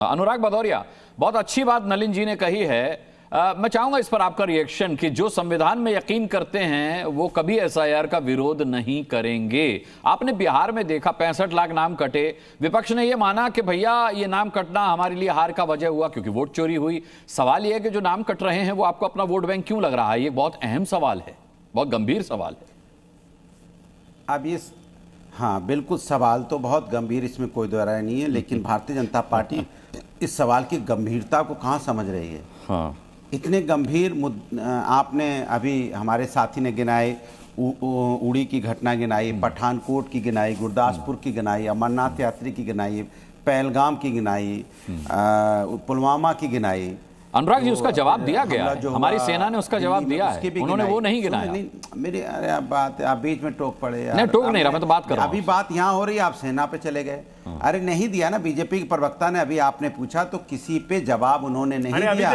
अनुराग भदौरिया, बहुत अच्छी बात नलिन जी ने कही है। मैं चाहूंगा इस पर आपका रिएक्शन कि जो संविधान में यकीन करते हैं वो कभी एसआईआर का विरोध नहीं करेंगे। आपने बिहार में देखा 65 लाख नाम कटे, विपक्ष ने यह माना कि भैया ये नाम कटना हमारे लिए हार का वजह हुआ क्योंकि वोट चोरी हुई। सवाल यह है कि जो नाम कट रहे हैं वो आपको अपना वोट बैंक क्यों लग रहा है? ये बहुत अहम सवाल है, बहुत गंभीर सवाल है। अब ये हाँ बिल्कुल, सवाल तो बहुत गंभीर, इसमें कोई दो राय नहीं है, लेकिन भारतीय जनता पार्टी इस सवाल की गंभीरता को कहाँ समझ रही है। हाँ। इतने गंभीर आपने अभी हमारे साथी ने गिनाए, उड़ी की घटना गिनाई, पठानकोट की गिनाई, गुरदासपुर की गिनाई, अमरनाथ यात्री की गिनाई, पहलगाम की गिनाई, पुलवामा की गिनाई। अनुराग जी, उसका जवाब दिया गया है, हमारी सेना ने उसका जवाब दिया है, उन्होंने वो नहीं गिनाया। मेरी अरे बात, आप बीच में टोक पड़े यार। नहीं, टोक नहीं रहा, मैं तो बात कर रहा हूं। अभी बात यहाँ हो रही है, आप सेना पे चले गए। अरे नहीं दिया ना, बीजेपी के प्रवक्ता ने, अभी आपने पूछा तो किसी पे जवाब उन्होंने नहीं दिया।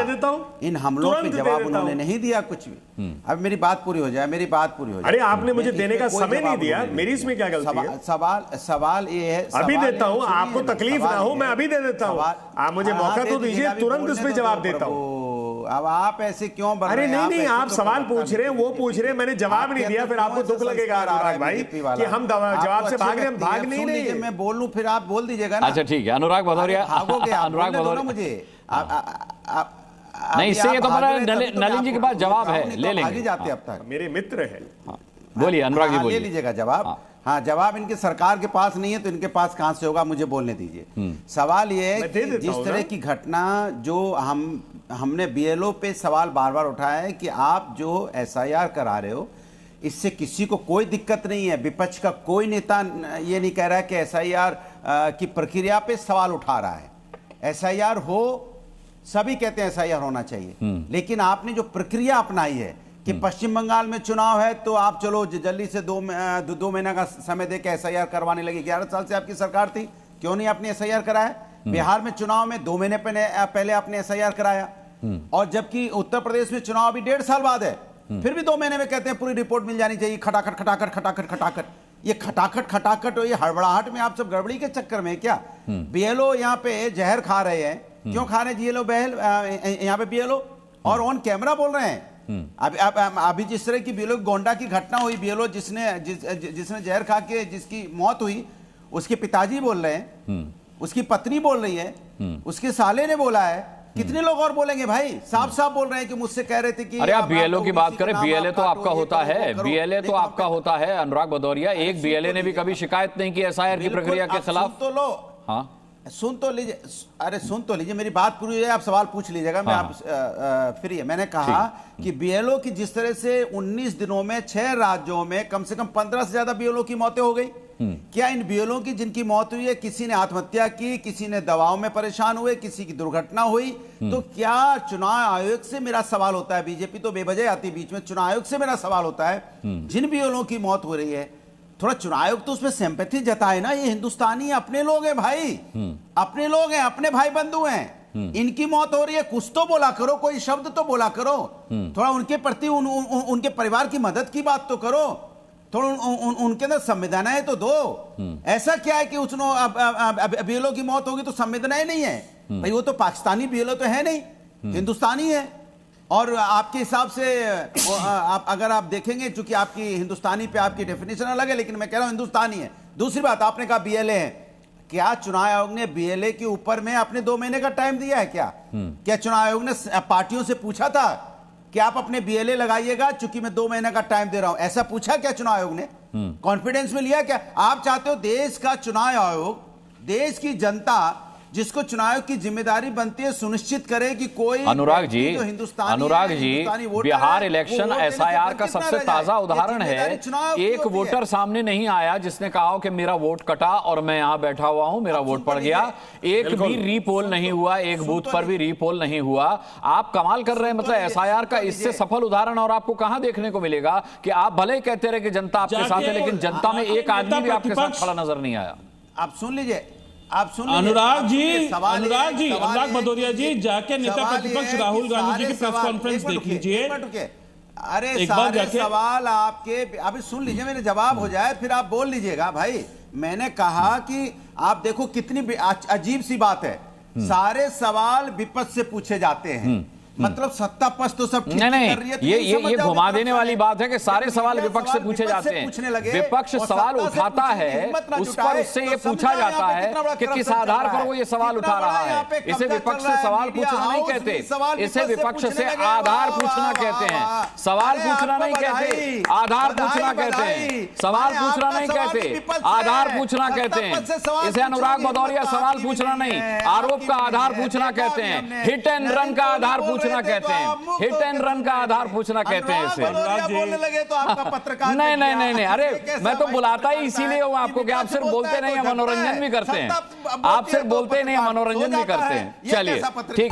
इन हमलों पे जवाब उन्होंने नहीं दिया कुछ भी। अब मेरी बात पूरी हो जाए, मेरी बात पूरी हो जाए। अरे आपने मुझे देने का समय नहीं दिया, मेरी इसमें क्या गलती है? सवाल ये है, अभी देता हूँ, आपको तकलीफ ना हो, मैं अभी दे देता हूँ। आप मुझे मौका तो दीजिए, तुरंत इस पे जवाब देता हूँ। अब आप ऐसे क्यों बढ़ रहे हैं? अरे नहीं, आप सवाल पूछ रहे हैं, वो पूछ रहे हैं, मैंने जवाब नहीं दिया, फिर आपको दुख लगेगा अनुराग भाई कि हम जवाब से भाग रहे हैं। भाग नहीं रहे। मैं बोलूं फिर आप बोल दीजिएगा ना। अच्छा ठीक है, अनुराग भदौरिया। अनुराग भदौरिया मुझे नहीं, इससे ये तो नलिन जी के पास जवाब है, ले लेंगे। जाते अब तक मेरे मित्र है। बोलिए अनुराग जी, बोलिए। ले लीजिएगा जवाब। हाँ, जवाब इनके सरकार के पास नहीं है तो इनके पास कहां से होगा, मुझे बोलने दीजिए। सवाल ये है कि जिस तरह की घटना जो हमने बीएलओ पे सवाल बार बार उठाया है कि आप जो एसआईआर करा रहे हो, इससे किसी को कोई दिक्कत नहीं है। विपक्ष का कोई नेता ये नहीं कह रहा है कि एसआईआर की प्रक्रिया पे सवाल उठा रहा है। एसआईआर हो, सभी कहते हैं एसआईआर होना चाहिए, लेकिन आपने जो प्रक्रिया अपनाई है कि पश्चिम बंगाल में चुनाव है तो आप चलो जल्दी से दो महीना का समय देकर एसआईआर करवाने लगे। 11 साल से आपकी सरकार थी, क्यों नहीं आपने एसआईआर कराया? बिहार में चुनाव में 2 महीने पहले आपने एसआईआर कराया, और जबकि उत्तर प्रदेश में चुनाव अभी 1.5 साल बाद है, फिर भी 2 महीने में कहते हैं पूरी रिपोर्ट मिल जानी चाहिए। खटाखट खटाखट खटाखट खटाखट, ये खटाखट खटाखट और ये हड़बड़ाहट में आप सब गड़बड़ी के चक्कर में क्या? बीएलओ यहाँ पे जहर खा रहे हैं, क्यों खा रहे हैं जीएलओ यहाँ पे बीएलओ, और ऑन कैमरा बोल रहे हैं। अभी जिस तरह की बीएलओ गोंडा की घटना हुई, बीएलओ जिसने जहर खा के जिसकी मौत हुई, उसके पिताजी बोल रहे हैं, उसकी पत्नी बोल रही है, उसके साले ने बोला है, कितने लोग और बोलेंगे भाई? साफ साफ बोल रहे हैं कि मुझसे कह रहे थे कि अरे आप बीएलओ की बात करें, बीएलए तो आपका होता है, बीएलए तो आपका होता है। अनुराग भदौरिया, एक बीएलए ने भी कभी शिकायत नहीं की एसआईआर की प्रक्रिया के खिलाफ। तो लो, हाँ सुन तो लीजिए, अरे सुन तो लीजिए, मेरी बात पूरी हो जाए, आप सवाल पूछ लीजिएगा। मैं आप फ्री है। मैंने कहा कि बीएलओ की जिस तरह से 19 दिनों में 6 राज्यों में कम से कम 15 से ज्यादा बीएलओ की मौतें हो गई, क्या इन बीएलओ की जिनकी मौत हुई है, किसी ने आत्महत्या की, किसी ने दवाओं में परेशान हुए, किसी की दुर्घटना हुई, तो क्या चुनाव आयोग से मेरा सवाल होता है, बीजेपी तो बेवजह आती बीच में, चुनाव आयोग से मेरा सवाल होता है, जिन बीएलओ की मौत हो रही है, थोड़ा चुनाव आयोग तो उसमें सिंपैथी जताए ना। ये हिंदुस्तानी अपने लोग हैं भाई, अपने लोग हैं, अपने भाई बंधु हैं, इनकी मौत हो रही है, कुछ तो बोला करो, कोई शब्द तो बोला करो, थोड़ा उनके प्रति उनके परिवार की मदद की बात तो करो, थोड़ा उनके अंदर संवेदनाएं तो दो। ऐसा क्या है कि उसने बीएलओ की मौत होगी तो संवेदनाएं नहीं है? भाई वो तो पाकिस्तानी बीएलओ तो है नहीं, हिंदुस्तानी है। और आपके हिसाब से अगर आप देखेंगे, चूंकि आपकी हिंदुस्तानी पे आपकी डेफिनेशन अलग है, लेकिन मैं कह रहा हूं हिंदुस्तानी है। दूसरी बात, आपने कहा बीएलए है, क्या चुनाव आयोग ने बीएलए के ऊपर में अपने 2 महीने का टाइम दिया है? क्या चुनाव आयोग ने पार्टियों से पूछा था कि आप अपने बीएलए लगाइएगा, चूंकि मैं 2 महीने का टाइम दे रहा हूं? ऐसा पूछा क्या चुनाव आयोग ने? कॉन्फिडेंस में लिया क्या? आप चाहते हो देश का चुनाव आयोग, देश की जनता जिसको चुनाव की जिम्मेदारी बनती है, सुनिश्चित करे कि कोई अनुराग जी, बिहार इलेक्शन एसआईआर का सबसे ताजा उदाहरण है। एक वोटर सामने नहीं आया जिसने कहा कि मेरा वोट कटा और मैं यहां बैठा हुआ हूं, मेरा वोट पड़ गया। एक भी रीपोल नहीं हुआ, एक बूथ पर भी रीपोल नहीं हुआ। आप कमाल कर रहे हैं, मतलब एसआईआर का इससे सफल उदाहरण और आपको कहां देखने को मिलेगा कि आप भले ही कहते रहे कि जनता आपके साथ है, लेकिन जनता में एक आदमी भी आपके साथ खड़ा नजर नहीं आया। आप सुन लीजिए, आप सुन अनुराग भदौरिया जी, जाके नेता प्रतिपक्ष राहुल गांधी जी की प्रेस कॉन्फ्रेंस देख लीजिए। अरे सारे सवाल आपके अभी सुन लीजिए, मेरे जवाब हो जाए फिर आप बोल लीजिएगा भाई। मैंने कहा कि आप देखो कितनी अजीब सी बात है सारे सवाल विपक्ष से पूछे जाते हैं, मतलब सत्ता पक्ष तो सब ठीक कर रही है, तो ये घुमा देने वाली बात है कि सारे सवाल विपक्ष से पूछे जाते हैं। विपक्ष सवाल उठाता है, उस पर उससे ये पूछा जाता है कि किस आधार पर वो ये सवाल उठा रहा है। इसे विपक्ष से सवाल पूछना नहीं कहते, इसे विपक्ष से आधार पूछना कहते हैं। सवाल पूछना नहीं कहते, आधार पूछना कहते हैं। सवाल पूछना नहीं कहते, आधार पूछना कहते हैं। इसे अनुराग भदौरिया सवाल पूछना नहीं, आरोप का आधार पूछना कहते हैं। हिट एंड रन का आधार पूछना कहते हैं। हिट एंड रन का आधार पूछना कहते हैं इसे। बोलने लगे तो आपका पत्रकार नहीं, अरे मैं तो बुलाता ही इसीलिए हूं आपको कि आप सिर्फ बोलते नहीं, मनोरंजन भी करते हैं। आप सिर्फ बोलते नहीं, मनोरंजन भी करते हैं। चलिए ठीक।